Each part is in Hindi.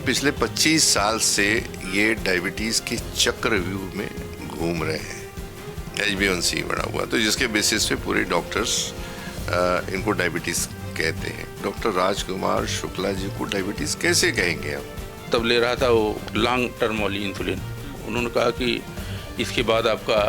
पिछले 25 साल से ये डायबिटीज़ के चक्रव्यूह में घूम रहे हैं। HbA1c बढ़ा हुआ, तो जिसके बेसिस पे पूरे डॉक्टर्स इनको डायबिटीज़ कहते हैं। डॉक्टर राजकुमार शुक्ला जी को डायबिटीज़ कैसे कहेंगे आप? तब ले रहा था वो लॉन्ग टर्म वाली इंसुलिन। उन्होंने कहा कि इसके बाद आपका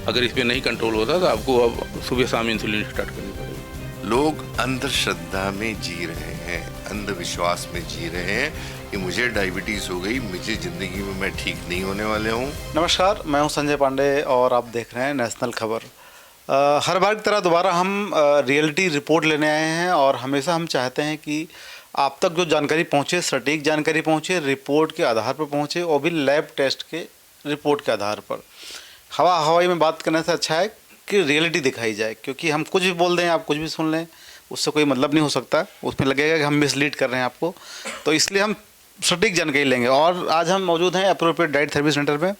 अगर इस पर नहीं कंट्रोल होता तो आपको अब सुबह शाम इंसुलिन स्टार्ट करनी पड़ेगी। लोग अंधश्रद्धा में जी रहे हैं, अंधविश्वास में जी रहे हैं कि मुझे डायबिटीज़ हो गई, मुझे ज़िंदगी में मैं ठीक नहीं होने वाले हूँ। नमस्कार, मैं हूं संजय पांडे और आप देख रहे हैं नेशनल खबर। हर बार की तरह दोबारा हम रियलिटी रिपोर्ट लेने आए हैं और हमेशा हम चाहते हैं कि आप तक जो जानकारी पहुंचे, सटीक जानकारी पहुंचे, रिपोर्ट के आधार पर पहुंचे, और भी लैब टेस्ट के रिपोर्ट के आधार पर। हवाई में बात करने से अच्छा है कि रियलिटी दिखाई जाए, क्योंकि हम कुछ भी बोल दें, आप कुछ भी सुन लें, उससे कोई मतलब नहीं हो सकता। उसमें लगेगा कि हम मिसलीड कर रहे हैं आपको, तो इसलिए हम सटीक जानकारी लेंगे। और आज हम मौजूद हैं एप्रोप्रिएट डाइट थेरेपी सेंटर में,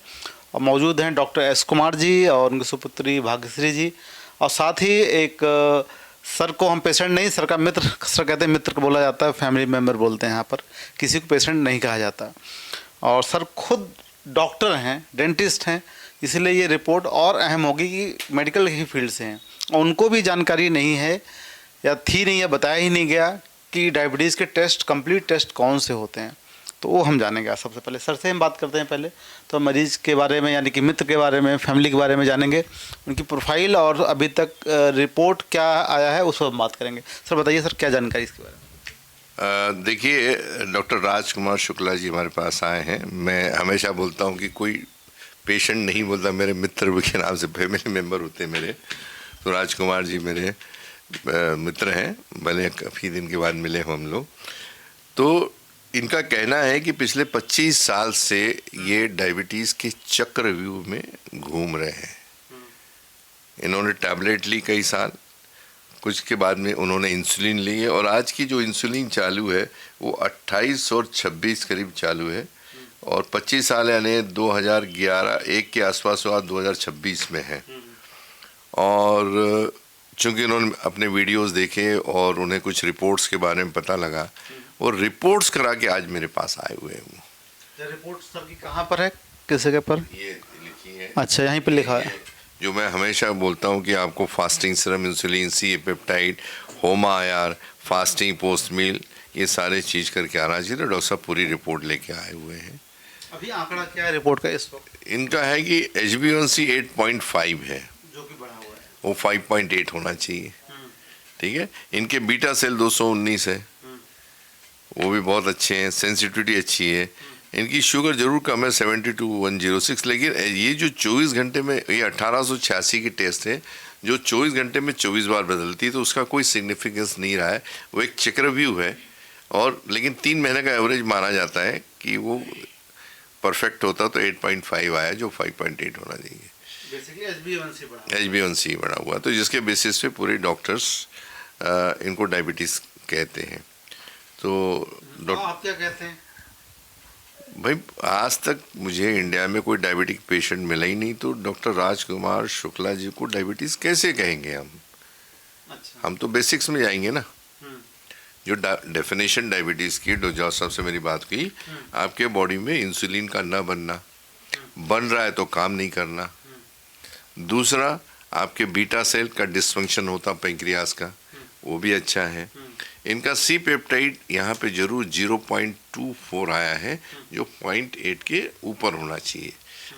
और मौजूद हैं डॉक्टर एस कुमार जी और उनकी सुपुत्री भाग्यश्री जी, और साथ ही एक सर को हम पेशेंट नहीं, सर का मित्र, सर कहते हैं, मित्र को बोला जाता है, फैमिली मेम्बर बोलते हैं यहाँ पर, किसी को पेशेंट नहीं कहा जाता। और सर खुद डॉक्टर हैं, डेंटिस्ट हैं, इसलिए ये रिपोर्ट और अहम होगी कि मेडिकल ही फील्ड से हैं, और उनको भी जानकारी नहीं है या थी नहीं, या बताया ही नहीं गया कि डायबिटीज़ के टेस्ट, कंप्लीट टेस्ट कौन से होते हैं। तो वो हम जानेंगे। सबसे पहले सर से हम बात करते हैं। पहले तो मरीज़ के बारे में, यानी कि मित्र के बारे में, फैमिली के बारे में जानेंगे, उनकी प्रोफाइल और अभी तक रिपोर्ट क्या आया है उस पर हम बात करेंगे। सर बताइए सर, क्या जानकारी इसके बारे में? देखिए, डॉक्टर राजकुमार शुक्ला जी हमारे पास आए हैं। मैं हमेशा बोलता हूँ कि कोई पेशेंट नहीं बोलता, मेरे मित्र के नाम से फैमिली मेम्बर होते हैं मेरे। तो राजकुमार जी मेरे मित्र हैं, भले काफ़ी दिन के बाद मिले हम लोग। तो इनका कहना है कि पिछले 25 साल से ये डायबिटीज़ के चक्रव्यूह में घूम रहे हैं। इन्होंने टैबलेट ली कई साल, कुछ के बाद में उन्होंने इंसुलिन ली है, और आज की जो इंसुलिन चालू है वो 28 और 26 करीब चालू है, और 25 साल यानी 2011 के आसपास हुआ, 2026 में है। और चूँकि उन्होंने अपने वीडियोस देखे और उन्हें कुछ रिपोर्ट्स के बारे में पता लगा, और रिपोर्ट्स करा के आज मेरे पास आए हुए हैं वो। रिपोर्ट सर की कहाँ पर है, किस जगह पर? ये लिखी है। अच्छा, यहीं पर लिखा है। जो मैं हमेशा बोलता हूँ कि आपको fasting serum insulin, C peptide, HOMA IR, fasting post meal, ये सारे चीज़ करके आना चाहिए। डॉक्टर साहब पूरी रिपोर्ट लेके आए हुए हैं। अभी आंकड़ा क्या है रिपोर्ट का इस वक्त? इनका है कि HbA1c 8.5 है, जो कि बढ़ा हुआ है, वो 5.8 होना चाहिए। ठीक है। इनके बीटा सेल 219 है, वो भी बहुत अच्छे हैं, सेंसिटिविटी अच्छी है। इनकी शुगर जरूर कम है, 72/106, लेकिन ये जो 24 घंटे में, ये 1886 की टेस्ट है जो 24 घंटे में 24 बार बदलती है, तो उसका कोई सिग्निफिकेंस नहीं रहा है। वो एक चक्रव्यूह है, और लेकिन 3 महीने का एवरेज माना जाता है कि वो परफेक्ट होता तो 8.5 आया, जो 5.8 होना चाहिए। बेसिकली HbA1c बढ़ा हुआ, तो जिसके बेसिस पे पूरे डॉक्टर्स इनको डायबिटीज़ कहते हैं। तो आप क्या कहते हैं? भाई, आज तक मुझे इंडिया में कोई डायबिटिक पेशेंट मिला ही नहीं, तो डॉक्टर राजकुमार शुक्ला जी को डायबिटीज़ कैसे कहेंगे हम? अच्छा। हम तो बेसिक्स में जाएंगे ना। जो डेफिनेशन डायबिटीज़ की, डॉक्टर साहब से मेरी बात की, आपके बॉडी में इंसुलिन का न बनना, बन रहा है तो काम नहीं करना। दूसरा, आपके बीटा सेल का डिसफंक्शन होता पेंक्रियास का, वो भी अच्छा है। इनका सी पेप्टाइड यहाँ पे जरूर 0.24 आया है, जो 0.8 के ऊपर होना चाहिए।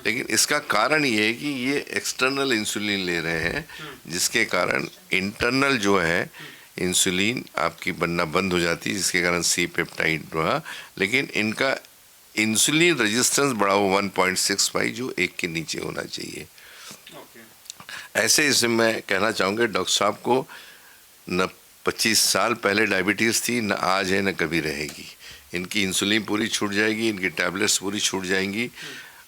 लेकिन इसका कारण ये है कि ये एक्सटर्नल इंसुलिन ले रहे हैं, जिसके कारण इंटरनल जो है इंसुलिन आपकी बनना बंद हो जाती है, जिसके कारण सी पेप्टाइड बढ़ा। लेकिन इनका इंसुलिन रेजिस्टेंस बढ़ा हुआ 1.65, जो 1 के नीचे होना चाहिए। ऐसे इसमें मैं कहना चाहूँगा डॉक्टर साहब को न 25 साल पहले डायबिटीज़ थी, न आज है, न कभी रहेगी। इनकी इंसुलिन पूरी छूट जाएगी, इनकी टैबलेट्स पूरी छूट जाएंगी,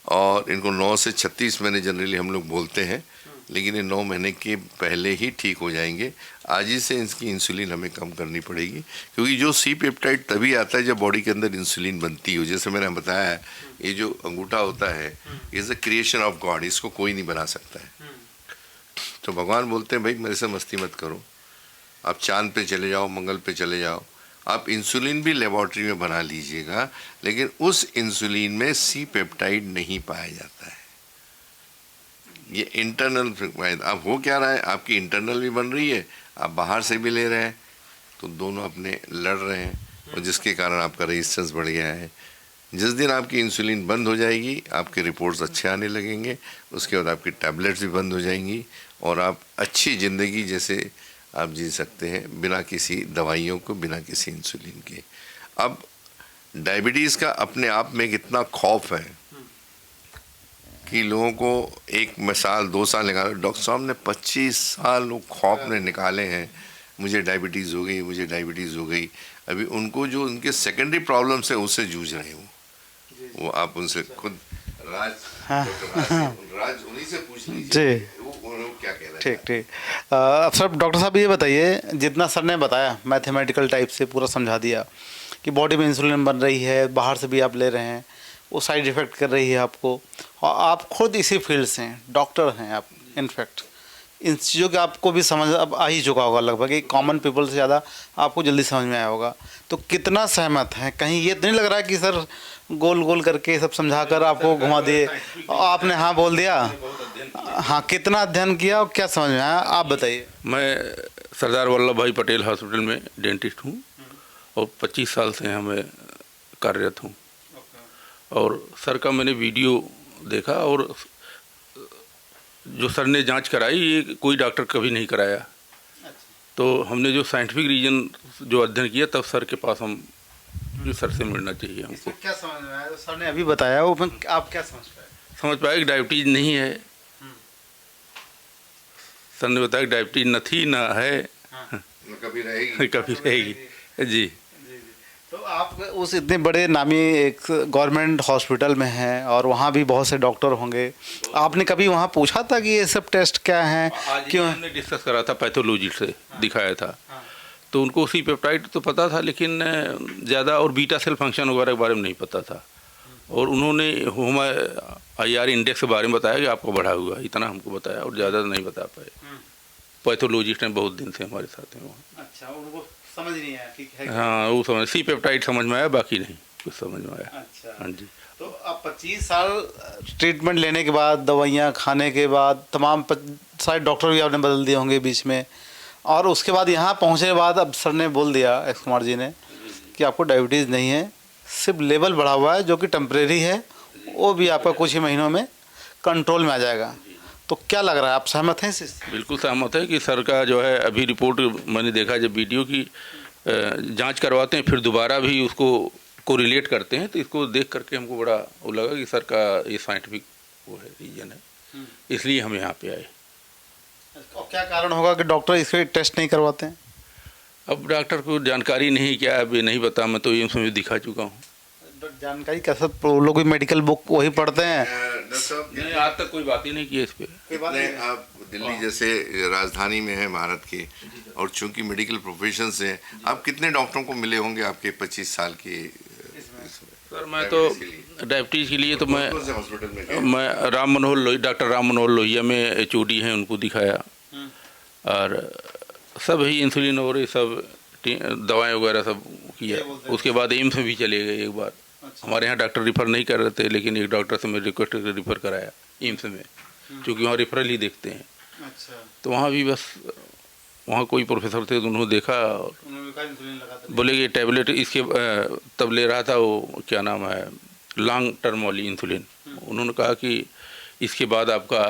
और इनको 9 से 36 महीने जनरली हम लोग बोलते हैं, लेकिन ये 9 महीने के पहले ही ठीक हो जाएंगे। आज ही से इसकी इंसुलिन हमें कम करनी पड़ेगी, क्योंकि जो सी पेप्टाइड तभी आता है जब बॉडी के अंदर इंसुलिन बनती हो। जैसे मैंने बताया है, ये जो अंगूठा होता है, is the creation of God, इसको कोई नहीं बना सकता है। तो भगवान बोलते हैं, भाई मेरे से मस्ती मत करो, आप चांद पे चले जाओ, मंगल पे चले जाओ, आप इंसुलिन भी लेबोरेटरी में बना लीजिएगा, लेकिन उस इंसुलिन में सी पेप्टाइड नहीं पाया जाता है। ये इंटरनल, अब हो क्या रहा है, आपकी इंटरनल भी बन रही है, आप बाहर से भी ले रहे हैं, तो दोनों अपने लड़ रहे हैं, और जिसके कारण आपका रेजिस्टेंस बढ़ गया है। जिस दिन आपकी इंसुलिन बंद हो जाएगी, आपके रिपोर्ट्स अच्छे आने लगेंगे, उसके बाद आपकी टैबलेट्स भी बंद हो जाएंगी, और आप अच्छी ज़िंदगी जैसे आप जी सकते हैं बिना किसी दवाइयों को, बिना किसी इंसुलिन के। अब डायबिटीज़ का अपने आप में कितना खौफ है कि लोगों को 1 साल 2 साल निकाले, डॉक्टर साहब ने 25 साल वो खौफ ने निकाले हैं, मुझे डायबिटीज़ हो गई, मुझे डायबिटीज़ हो गई। अभी उनको जो उनके सेकेंडरी प्रॉब्लम्स हैं उससे जूझ रहे हैं वो आप उनसे खुद राज उन्हीं से पूछ लीजिए वो क्या कह रहे हैं। ठीक ठीक। सर डॉक्टर साहब ये बताइए, जितना सर ने बताया मैथमेटिकल टाइप से पूरा समझा दिया कि बॉडी में इंसुलिन बन रही है, बाहर से भी आप ले रहे हैं, वो साइड इफ़ेक्ट कर रही है आपको, और आप खुद इसी फील्ड से हैं, डॉक्टर हैं आप, इनफैक्ट इन चीज़ों के आपको भी समझ अब आ ही चुका होगा लगभग, एक कॉमन पीपल से ज़्यादा आपको जल्दी समझ में आया होगा। तो कितना सहमत हैं? कहीं ये तो नहीं लग रहा है कि सर गोल गोल करके सब समझा कर आपको घुमा दिए, आपने हाँ बोल दिया? हाँ, कितना अध्ययन किया और क्या समझ में आया, आप बताइए। मैं सरदार वल्लभ भाई पटेल हॉस्पिटल में डेंटिस्ट हूँ और 25 साल से यहाँ मैं कार्यरत हूँ। और सर का मैंने वीडियो देखा, और जो सर ने जांच कराई ये कोई डॉक्टर कभी नहीं कराया। तो हमने जो साइंटिफिक रीजन जो अध्ययन किया, तब सर के पास हम सर से मिलना चाहिए हमको। क्या समझ में आया? तो सर ने अभी बताया, वो आप क्या समझ पाए? समझ पाया कि डायबिटीज नहीं है। सर ने बताया कि डायबिटीज न थी ना है, कभी रहेगी, कभी रहेगी। जी। तो आप उस इतने बड़े नामी एक गवर्नमेंट हॉस्पिटल में हैं और वहाँ भी बहुत से डॉक्टर होंगे, आपने कभी वहाँ पूछा था कि ये सब टेस्ट क्या हैं, क्यों? हमने डिस्कस करा था, पैथोलॉजिस्ट से दिखाया था, तो उनको सी पेप्टाइड तो पता था, लेकिन ज़्यादा और बीटा सेल फंक्शन वगैरह के बारे में नहीं पता था। और उन्होंने IR इंडेक्स के बारे में बताया कि आपको बढ़ा हुआ, इतना हमको बताया, और ज़्यादा नहीं बता पाए। पैथोलॉजिस्ट हैं, बहुत दिन से हमारे साथ हैं वहाँ। अच्छा, उनको समझ नहीं आया कि है? हाँ, वो समझ, सी पेप्टाइड समझ में आया, बाकी नहीं कुछ समझ में आया। अच्छा। हाँ जी। तो अब 25 साल ट्रीटमेंट लेने के बाद, दवाइयाँ खाने के बाद, तमाम सारे डॉक्टर भी आपने बदल दिए होंगे बीच में, और उसके बाद यहाँ पहुँचने के बाद अब सर ने बोल दिया, एक्स कुमार जी ने, कि आपको डायबिटीज़ नहीं है, सिर्फ लेवल बढ़ा हुआ है जो कि टेम्परेरी है, वो भी आपका कुछ ही महीनों में कंट्रोल में आ जाएगा। तो क्या लग रहा है, आप सहमत हैं इससे? बिल्कुल सहमत है कि सर का जो है, अभी रिपोर्ट मैंने देखा जब वीडियो की जांच करवाते हैं, फिर दोबारा भी उसको कोरिलेट करते हैं, तो इसको देख करके हमको बड़ा वो लगा कि सर का ये साइंटिफिक वो है, रीजन है, इसलिए हम यहाँ पे आए। और क्या कारण होगा कि डॉक्टर इसके टेस्ट नहीं करवाते हैं? अब डॉक्टर को जानकारी नहीं, क्या अभी नहीं पता, मैं तो एम्स में दिखा चुका हूँ। जानकारी कैसे, लोग भी मेडिकल बुक वही पढ़ते हैं। नहीं, आज तक कोई बात ही नहीं की इस पे। आप दिल्ली जैसे राजधानी में है भारत के, और चूंकि मेडिकल प्रोफेशन से आप कितने डॉक्टरों को मिले होंगे आपके 25 साल के? सर मैं तो डायबिटीज़ के लिए तो मैं डॉक्टर राम मनोहर लोहिया में HOD हैं, उनको दिखाया, और सब ही इंसुलिन और ये सब दवाएं वगैरह सब किया। उसके बाद एम्स में भी चले गए एक बार। हमारे यहाँ डॉक्टर रिफ़र नहीं कर रहे थे, लेकिन एक डॉक्टर से मैं रिक्वेस्ट करके रिफ़र कराया एम्स में, क्योंकि वहाँ रेफरल ही देखते हैं। तो वहाँ भी बस, वहाँ कोई प्रोफेसर थे तो उन्होंने देखा और बोले कि टैबलेट इसके तब ले रहा था, वो क्या नाम है, लॉन्ग टर्म वाली इंसुलिन। उन्होंने कहा कि इसके बाद आपका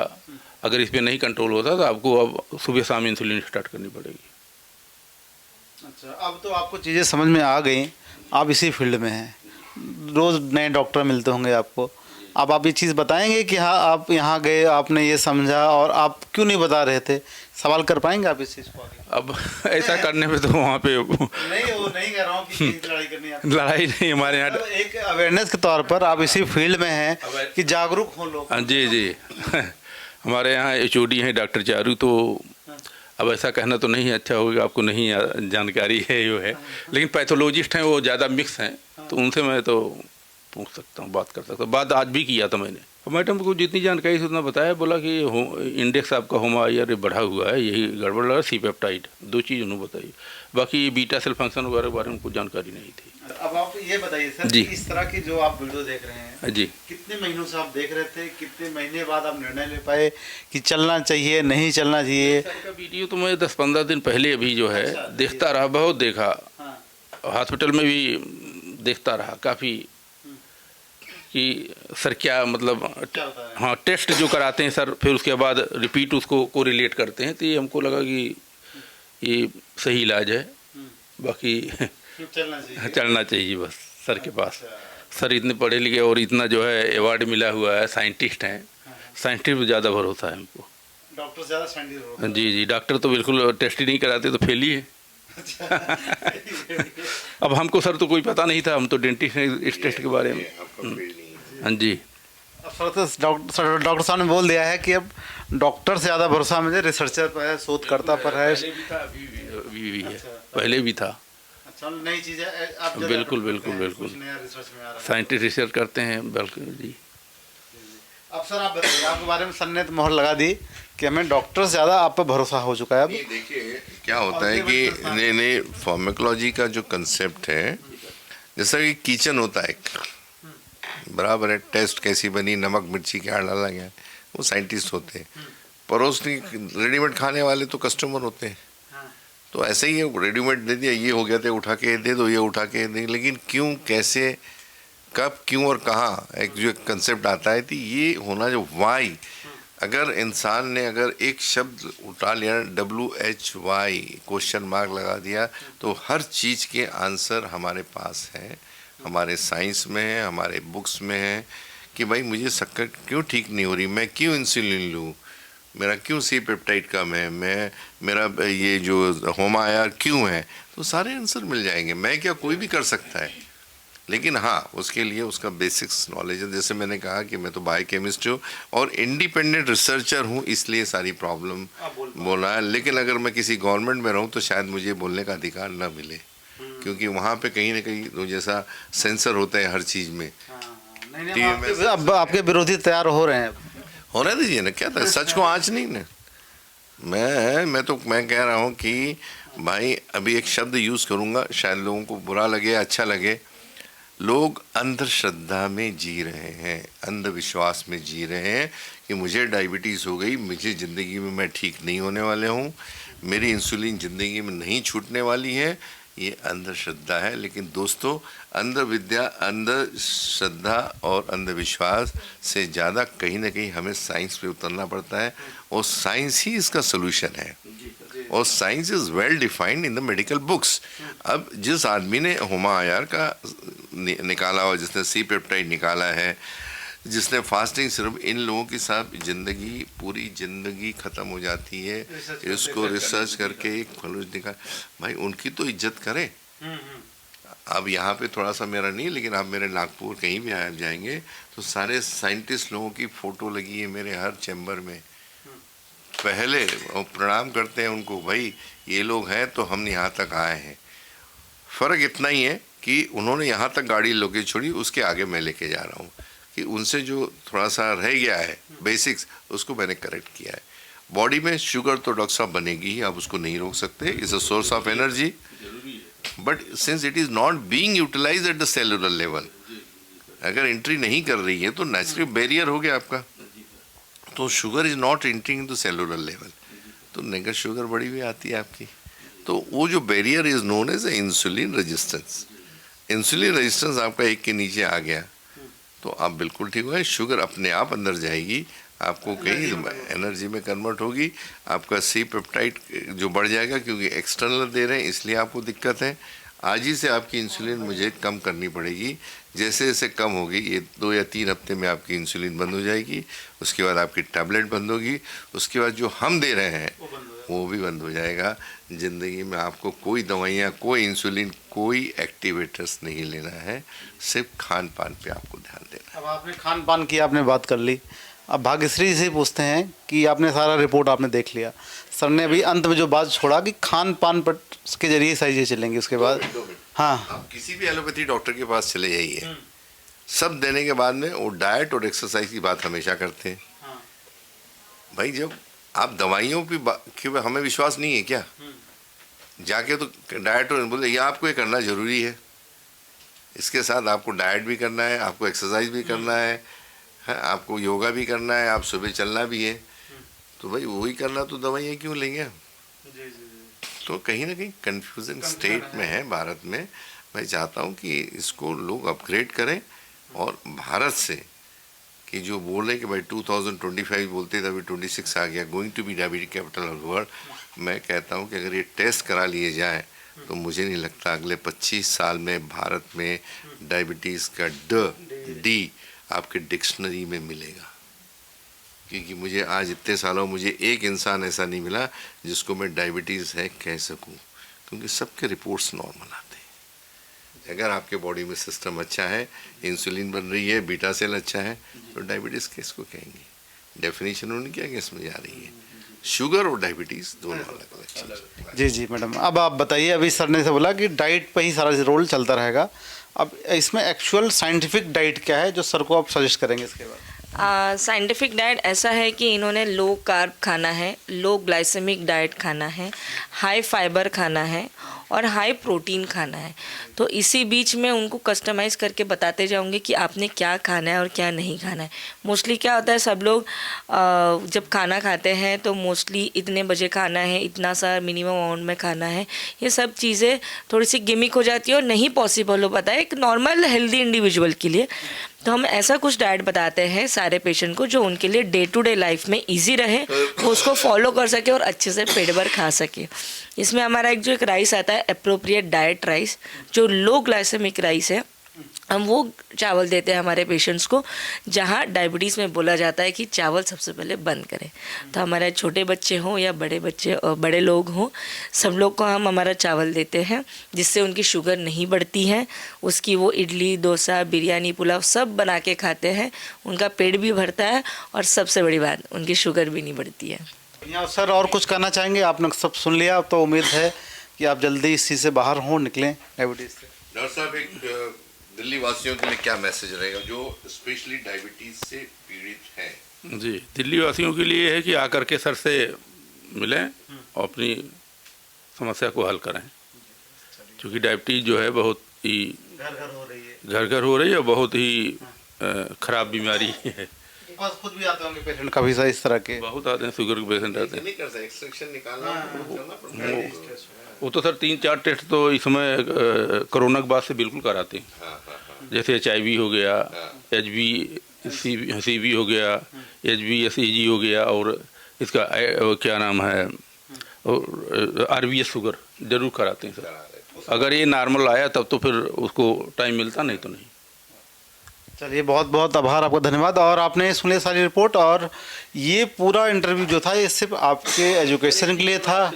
अगर इस पर नहीं कंट्रोल होता तो आपको अब सुबह शाम इंसुलिन स्टार्ट करनी पड़ेगी। अच्छा, अब तो आपको चीज़ें समझ में आ गई, आप इसी फील्ड में हैं, रोज़ नए डॉक्टर मिलते होंगे आपको। अब आप ये चीज़ बताएंगे कि हाँ आप यहाँ गए, आपने ये समझा, और आप क्यों नहीं बता रहे थे, सवाल कर पाएंगे आप इस चीज़ को आगे? अब ऐसा करने पे तो वहाँ पे नहीं, वो नहीं कह रहा हूँ कि लड़ाई करनी है, लड़ाई नहीं हमारे यहाँ। तो एक अवेयरनेस के तौर पर आप इसी फील्ड में हैं कि जागरूक हो लोग। जी जी हमारे यहाँ HOD हैं डॉक्टर चारू, तो अब ऐसा कहना तो नहीं अच्छा होगा, आपको नहीं जानकारी है यो है, लेकिन पैथोलॉजिस्ट हैं वो ज़्यादा मिक्स हैं, तो उनसे मैं तो पूछ सकता हूँ, बात कर सकता हूँ। बात आज भी किया था मैंने। मैडम को जितनी जानकारी थी उतना बताया, बोला कि इंडेक्स आपका होमायर बढ़ा हुआ है, यही गड़बड़ लगा, सी पेप्टाइड, 2 चीज़ उन्होंने बताई। बाकी बीटा सेल फंक्शन वगैरह के बारे में कुछ जानकारी नहीं थी। अब आप ये बताइए सर जी। कि इस तरह की जो आप वीडियो देख रहे हैं जी, कितने महीनों से आप देख रहे थे, कितने महीने बाद आप निर्णय ले पाए कि चलना चाहिए नहीं चलना चाहिए? सर का वीडियो तो मैं 10-15 दिन पहले अभी जो है देखता रहा, बहुत देखा, हाँ। हॉस्पिटल में भी देखता रहा काफ़ी कि सर क्या मतलब क्या होता है? हाँ, टेस्ट जो कराते हैं सर, फिर उसके बाद रिपीट उसको कोरिलेट करते हैं, तो ये हमको लगा कि ये सही इलाज है। बाकी चलना चाहिए। चलना चाहिए बस सर के पास। सर इतने पढ़े लिखे और इतना जो है अवार्ड मिला हुआ है, साइंटिस्ट हैं, साइंटिस्ट पर ज़्यादा भरोसा है हमको। डॉक्टर से ज़्यादा साइंटिस्ट हो। जी जी, डॉक्टर तो बिल्कुल टेस्ट ही नहीं कराते तो फेल ही है। अब हमको सर तो कोई पता नहीं था, हम तो डेंटिस्ट हैं इस टेस्ट के बारे में। हाँ जी, अब सर तो डॉक्टर साहब ने बोल दिया है कि अब डॉक्टर से ज़्यादा भरोसा मुझे रिसर्चर पर है, शोधकर्ता पर है। पहले भी था, अभी भी है, पहले भी था। अच्छा, नई चीज़ें आप जो बिल्कुल करते बिल्कुल हैं, बिल्कुल, कुछ नया रिसर्च में आ रहा है। साइंटिस्ट रिसर्च करते हैं बिल्कुल जी। अब सर आप बताइए, आपके बारे में सर ने तो मोहर लगा दी कि हमें डॉक्टर से ज़्यादा आप पर भरोसा हो चुका है अब। नहीं, देखिए क्या होता है कि नए फार्माकोलॉजी का जो कंसेप्ट है, जैसा कि किचन होता है बराबर है, टेस्ट कैसी बनी, नमक मिर्ची क्या डाला गया, वो साइंटिस्ट होते हैं। परोसनी रेडीमेड खाने वाले तो कस्टमर होते हैं। तो ऐसे ही है, रेडीमेड दे दिया, ये हो गया था, उठा के दे दो, ये उठा के दे, लेकिन क्यों, कैसे, कब, क्यों और कहाँ, एक जो कंसेप्ट आता है, तो ये होना जो वाई, अगर इंसान ने अगर एक शब्द उठा लिया, WHY क्वेश्चन मार्क लगा दिया, तो हर चीज़ के आंसर हमारे पास है, हमारे साइंस में है, हमारे बुक्स में है कि भाई मुझे शक्कर क्यों ठीक नहीं हो रही, मैं क्यों इंसुलिन लूँ, मेरा क्यों सी पेप्टाइड कम है, मेरा ये जो होमायर क्यों है, तो सारे आंसर मिल जाएंगे। मैं क्या, कोई भी कर सकता है, लेकिन हाँ उसके लिए उसका बेसिक्स नॉलेज है। जैसे मैंने कहा कि मैं तो बायोकेमिस्ट हूँ और इंडिपेंडेंट रिसर्चर हूँ, इसलिए सारी प्रॉब्लम बोल रहा है। लेकिन अगर मैं किसी गवर्नमेंट में रहूँ तो शायद मुझे बोलने का अधिकार ना मिले, क्योंकि वहाँ पे कहीं ना कहीं जैसा सेंसर होता है हर चीज़ में। अब आपके विरोधी तैयार हो रहे हैं। होने दीजिए ना, क्या था, सच को आँच नहीं ना। मैं कह रहा हूँ कि भाई अभी एक शब्द यूज़ करूँगा, शायद लोगों को बुरा लगे अच्छा लगे, लोग अंधश्रद्धा में जी रहे हैं, अंधविश्वास में जी रहे हैं कि मुझे डायबिटीज़ हो गई, मुझे ज़िंदगी में मैं ठीक नहीं होने वाले हूँ, मेरी इंसुलिन ज़िंदगी में नहीं छूटने वाली है, ये अंधश्रद्धा है। लेकिन दोस्तों, अंधश्रद्धा और अंधविश्वास से ज़्यादा कहीं ना कहीं हमें साइंस पे उतरना पड़ता है, और साइंस ही इसका सोल्यूशन है, और science is well defined in the medical books. अब जिस आदमी ने होमायर का निकाला और जिसने सी पेप्टाइड निकाला है, जिसने फास्टिंग, सिर्फ इन लोगों की साथ ज़िंदगी, पूरी ज़िंदगी ख़त्म हो जाती है इसको रिसर्च करके एक फलूस निकाल, भाई उनकी तो इज्जत करें। अब यहाँ पे थोड़ा सा मेरा नहीं, लेकिन आप मेरे नागपुर कहीं भी आ जाएंगे तो सारे साइंटिस्ट लोगों की फ़ोटो लगी है मेरे हर चैम्बर में, पहले प्रणाम करते हैं उनको, भाई ये लोग हैं तो हम यहाँ तक आए हैं। फ़र्क इतना ही है कि उन्होंने यहाँ तक गाड़ी लेके छोड़ी, उसके आगे मैं लेके जा रहा हूँ, कि उनसे जो थोड़ा सा रह गया है बेसिक्स, उसको मैंने करेक्ट किया है। बॉडी में शुगर तो डॉक्टर साहब बनेगी ही, आप उसको नहीं रोक सकते, is a source of energy, but since it is not being utilized at the cellular level, अगर एंट्री नहीं कर रही है तो नेचुरल बैरियर हो गया आपका, तो sugar is not entering in the cellular level, तो नेगेटिव शुगर बड़ी हुई आती है आपकी। तो वो जो barrier is known as insulin resistance, insulin resistance आपका एक के नीचे आ गया तो आप बिल्कुल ठीक हो, शुगर अपने आप अंदर जाएगी, आपको कहीं एनर्जी में कन्वर्ट होगी, आपका सी पेप्टाइड जो बढ़ जाएगा, क्योंकि एक्सटर्नल दे रहे हैं इसलिए आपको दिक्कत है। आज ही से आपकी इंसुलिन मुझे कम करनी पड़ेगी, जैसे जैसे कम होगी, ये 2 या 3 हफ्ते में आपकी इंसुलिन बंद हो जाएगी, उसके बाद आपकी टैबलेट बंद होगी, उसके बाद जो हम दे रहे हैं वो भी बंद हो जाएगा। ज़िंदगी में आपको कोई दवाइयाँ, कोई इंसुलिन, कोई एक्टिवेटर्स नहीं लेना है, सिर्फ खान पान पे आपको ध्यान देना है। अब आपने खान पान की आपने बात कर ली, अब भाग्यश्री से पूछते हैं कि आपने सारा रिपोर्ट आपने देख लिया, सर ने अभी अंत में जो बात छोड़ा कि खान पान पर के जरिए सारी चीज़ें चलेंगी, उसके बाद हाँ आप किसी भी एलोपैथी डॉक्टर के पास चले जाइए, सब देने के बाद में वो डाइट और एक्सरसाइज की बात हमेशा करते हैं। भाई जब आप दवाइयों की हमें विश्वास नहीं है क्या, जाके तो डाइट और बोले ये आपको ये करना ज़रूरी है, इसके साथ आपको डाइट भी करना है, आपको एक्सरसाइज भी करना है, आपको योगा भी करना है, आप सुबह चलना भी है, तो भाई वही करना तो दवाइयाँ क्यों लेंगे हम। तो कहीं ना कहीं कंफ्यूजन स्टेट में है भारत में। मैं चाहता हूँ कि इसको लोग अपग्रेड करें और भारत से कि जो बोल रहे कि भाई 2025 बोलते थे, अभी 26 आ गया, going to be diabetic capital of the world. मैं कहता हूँ कि अगर ये टेस्ट करा लिए जाए तो मुझे नहीं लगता अगले 25 साल में भारत में डायबिटीज़ का डी आपके डिक्शनरी में मिलेगा। क्योंकि मुझे आज इतने सालों मुझे एक इंसान ऐसा नहीं मिला जिसको मैं डायबिटीज़ है कह सकूं, क्योंकि सबके रिपोर्ट्स नॉर्मल आते हैं। अगर आपके बॉडी में सिस्टम अच्छा है, इंसुलिन बन रही है, बीटा सेल अच्छा है, तो डायबिटीज़ किसको कहेंगे। डेफिनेशन उन्होंने क्या कि इसमें जा रही है, शुगर और डायबिटीज़ दोनों अलग अलग चीज़। जी जी मैडम, अब आप बताइए, अभी सर ने से बोला कि डाइट पे ही सारा रोल चलता रहेगा, अब इसमें एक्चुअल साइंटिफिक डाइट क्या है जो सर को आप सजेस्ट करेंगे इसके बाद। साइंटिफिक डाइट ऐसा है कि इन्होंने लो कार्ब खाना है, लो ग्लाइसेमिक डाइट खाना है, हाई फाइबर खाना है और हाई प्रोटीन खाना है। तो इसी बीच में उनको कस्टमाइज़ करके बताते जाऊंगे कि आपने क्या खाना है और क्या नहीं खाना है। मोस्टली क्या होता है, सब लोग जब खाना खाते हैं तो मोस्टली इतने बजे खाना है, इतना सा मिनिमम अमाउंट में खाना है, ये सब चीज़ें थोड़ी सी गिमिक हो जाती है और नहीं पॉसिबल हो पाता है एक नॉर्मल हेल्दी इंडिविजुअल के लिए। तो हम ऐसा कुछ डाइट बताते हैं सारे पेशेंट को जो उनके लिए डे टू डे लाइफ में इजी रहे, वो उसको फॉलो कर सके और अच्छे से पेट भर खा सके। इसमें हमारा एक राइस आता है अप्रोप्रिएट डाइट राइस, जो लो ग्लाइसेमिक राइस है, हम वो चावल देते हैं हमारे पेशेंट्स को, जहाँ डायबिटीज़ में बोला जाता है कि चावल सबसे पहले बंद करें। तो हमारे छोटे बच्चे हों या बड़े लोग हों, सब लोग को हम हमारा चावल देते हैं, जिससे उनकी शुगर नहीं बढ़ती है। उसकी वो इडली, डोसा, बिरयानी, पुलाव सब बना के खाते हैं, उनका पेट भी भरता है और सबसे बड़ी बात उनकी शुगर भी नहीं बढ़ती है। यहाँ सर और कुछ कहना चाहेंगे? आपने सब सुन लिया, तो उम्मीद है कि आप जल्दी इस चीज़ से बाहर हों, निकलें डायबिटीज़ से। डॉक्टर साहब, एक दिल्ली वासियों के लिए क्या मैसेज रहेगा जो स्पेशली डायबिटीज से पीड़ित हैं? जी, दिल्ली वासियों के लिए है कि आकर के सर से मिलें और अपनी समस्या को हल करें, क्योंकि डायबिटीज़ जो है बहुत ही घर घर हो रही है, बहुत ही ख़राब बीमारी है। खुद भी आते होंगे पेशेंट काफ़ी सारे इस तरह के, बहुत आते हैं, शुगर के पेशेंट आते हैं। नहीं कर सकते, एक्सट्रैक्शन निकालना वो तो सर 3-4 टेस्ट तो इस समय कोरोना के बाद से बिल्कुल कराते हैं। जैसे HIV हो गया, HbCV हो गया, HbSAg हो गया, और इसका क्या नाम है, RBS शुगर जरूर कराते हैं सर। अगर ये नॉर्मल आया तब तो फिर उसको टाइम मिलता, नहीं तो नहीं। चलिए, बहुत बहुत आभार, आपका धन्यवाद। और आपने सुनी सारी रिपोर्ट, और ये पूरा इंटरव्यू जो था ये सिर्फ आपके एजुकेशन के लिए था,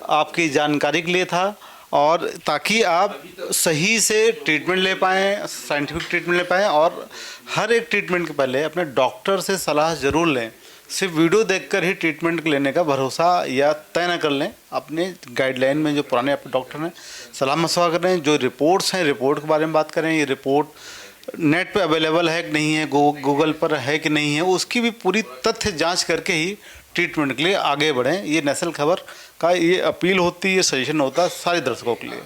आपकी जानकारी के लिए था, और ताकि आप सही से ट्रीटमेंट ले पाएँ, साइंटिफिक ट्रीटमेंट ले पाएँ, और हर एक ट्रीटमेंट के पहले अपने डॉक्टर से सलाह ज़रूर लें। सिर्फ वीडियो देखकर ही ट्रीटमेंट लेने का भरोसा या तय न कर लें। अपने गाइडलाइन में जो पुराने आपके डॉक्टर हैं सलाह मशवरा करें, जो रिपोर्ट्स हैं रिपोर्ट के बारे में बात करें। ये रिपोर्ट नेट पे अवेलेबल है कि नहीं है, गूगल पर है कि नहीं है, उसकी भी पूरी तथ्य जांच करके ही ट्रीटमेंट के लिए आगे बढ़ें। ये नेशनल खबर का ये अपील होती है, सजेशन होता है सारे दर्शकों के लिए।